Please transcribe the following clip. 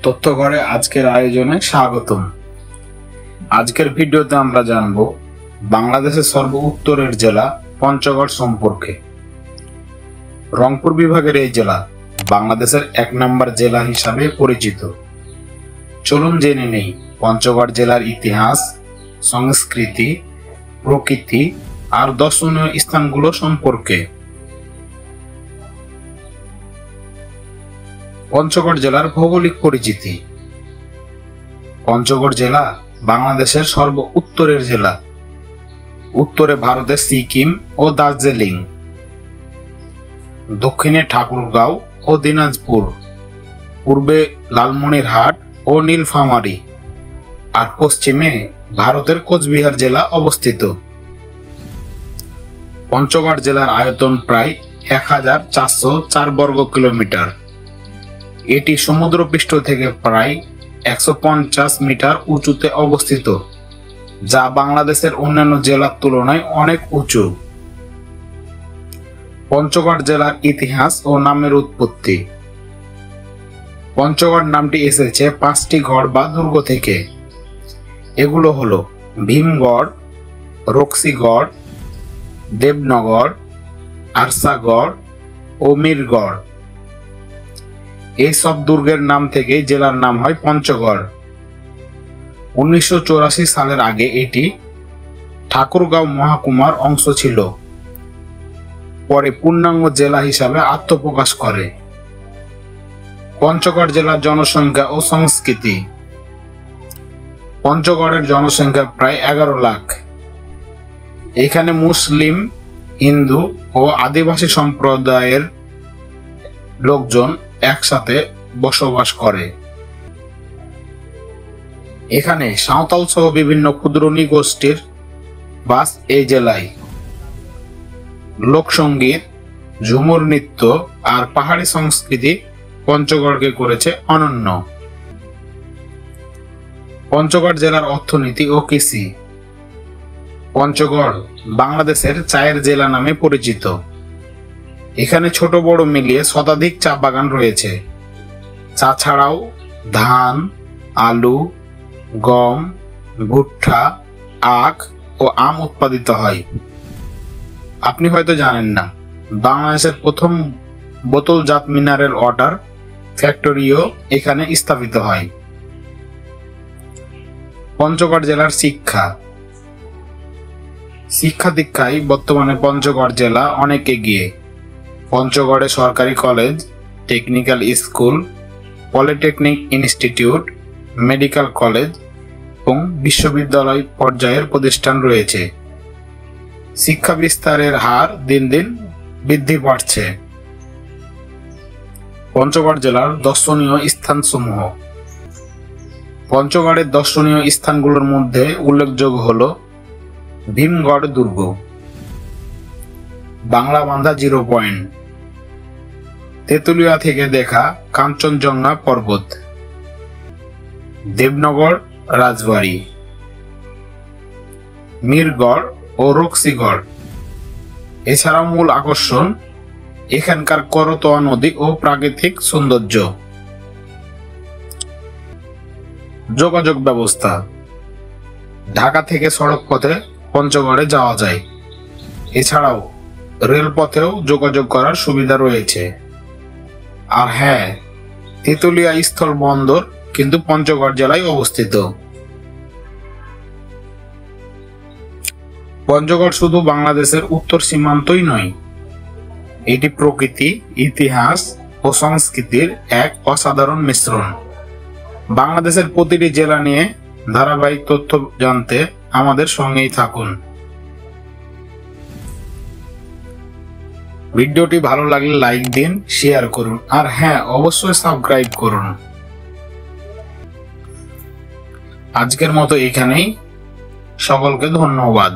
তথ্যঘরে আজকের আয়োজনে স্বাগতম। আজকের ভিডিওতে আমরা জানব বাংলাদেশের সর্ব উত্তরের জেলা পঞ্চগড় সম্পর্কে। রংপুর বিভাগের এই জেলা বাংলাদেশের ১ নম্বর জেলা হিসাবে পরিচিত। চলুন জেনে নেই পঞ্চগড় জেলার ইতিহাস, সংস্কৃতি, প্রকৃতি আর দর্শনীয় স্থানগুলো সম্পর্কে। পঞ্চগড় জেলার ভৌগোলিক পরিচিতি। পঞ্চগড় জেলা বাংলাদেশের সর্ব উত্তরের জেলা। উত্তরে ভারতের সিকিম ও দার্জিলিং, দক্ষিণে ঠাকুরগাঁও ও দিনাজপুর, পূর্বে লালমনিরহাট ও নীলফামারী, আর পশ্চিমে ভারতের কোচবিহার জেলা অবস্থিত। পঞ্চগড় জেলার আয়তন প্রায় ১,৪০৪ বর্গ কিলোমিটার। এটি সমুদ্রপৃষ্ঠ থেকে প্রায় ১৫০ মিটার উঁচুতে অবস্থিত, যা বাংলাদেশের অন্যান্য জেলার তুলনায় অনেক উঁচু। পঞ্চগড় জেলার ইতিহাস ও নামের উৎপত্তি। পঞ্চগড় নামটি এসেছে ৫টি গড় বা দুর্গ থেকে। এগুলো হলো ভীমগড়, রক্সিগড়, দেবনগর, আরসাগড় ও মিরগড়। এই সব দুর্গের নাম থেকে জেলার নাম হয় পঞ্চগড়। ১৯৮৪ সালের আগে এটি ঠাকুরগাঁও মহকুমার অংশ ছিল। পরে পূর্ণাঙ্গ জেলা হিসাবে আত্মপ্রকাশ করে। পঞ্চগড় জেলার জনসংখ্যা ও সংস্কৃতি। পঞ্চগড়ের জনসংখ্যা প্রায় ১১ লাখ। এখানে মুসলিম, হিন্দু ও আদিবাসী সম্প্রদায়ের লোকজন একসাথে বসবাস করে। এখানে সাঁওতাল সহ বিভিন্ন ক্ষুদ্র নৃগোষ্ঠীর বাস এই জেলায়। লোকসঙ্গীত, ঝুমুর নৃত্য আর পাহাড়ি সংস্কৃতি পঞ্চগড়কে করেছে অনন্য। পঞ্চগড় জেলার অর্থনীতি ও কৃষি। পঞ্চগড় বাংলাদেশের চায়ের জেলা নামে পরিচিত। এখানে ছোট বড় মিলিয়ে শতাধিক চা বাগান রয়েছে। চা ছাড়াও ধান, আলু, গম, ভুট্টা, আখ ও আম উৎপাদিত হয়। আপনি হয়তো জানেন না, বাংলাদেশের প্রথম বোতলজাত মিনারেল ওয়াটার ফ্যাক্টরিও এখানে স্থাপিত হয়। পঞ্চগড় জেলার শিক্ষা। শিক্ষা দীক্ষায় বর্তমানে পঞ্চগড় জেলা অনেক এগিয়ে। পঞ্চগড়ে সরকারি college, technical school, polytechnic institute, medical college এবং বিশ্ববিদ্যালয় পর্যায়ের প্রতিষ্ঠান রয়েছে। শিক্ষা বিস্তারের হার দিন দিন বৃদ্ধি পাচ্ছে। পঞ্চগড় জেলার দর্শনীয় স্থানসমূহ। পঞ্চগড়ের দর্শনীয় স্থানগুলোর মধ্যে উল্লেখযোগ্য হল ভীমগড় দুর্গ, বাংলাবান্ধা জিরো পয়েন্ট, তেঁতুলিয়া থেকে দেখা কাঞ্চনজঙ্ঘা পর্বত, দেবনগর রাজবাড়ি, মিরগড় ও রক্সিগড়। এছাড়াও মূল আকর্ষণ এখানকার করতোয়া নদী ও প্রাকৃতিক সৌন্দর্য। যোগাযোগ ব্যবস্থা। ঢাকা থেকে সড়ক পথে পঞ্চগড়ে যাওয়া যায়। এছাড়াও রেলপথেও যোগাযোগ করার সুবিধা রয়েছে। আর হ্যাঁ, তেঁতুলিয়া স্থল বন্দর কিন্তু পঞ্চগড় জেলায় অবস্থিত। পঞ্চগড় শুধু বাংলাদেশের উত্তর সীমান্তই নয়, এটি প্রকৃতি, ইতিহাস ও সংস্কৃতির এক অসাধারণ মিশ্রণ। বাংলাদেশের প্রতিটি জেলা নিয়ে ধারাবাহিক তথ্য জানতে আমাদের সঙ্গেই থাকুন। ভিডিওটি ভালো লাগলে লাইক দিন, শেয়ার করুন, আর হ্যাঁ, অবশ্যই সাবস্ক্রাইব করুন। আজকের মতো এখানেই। সকলকে ধন্যবাদ।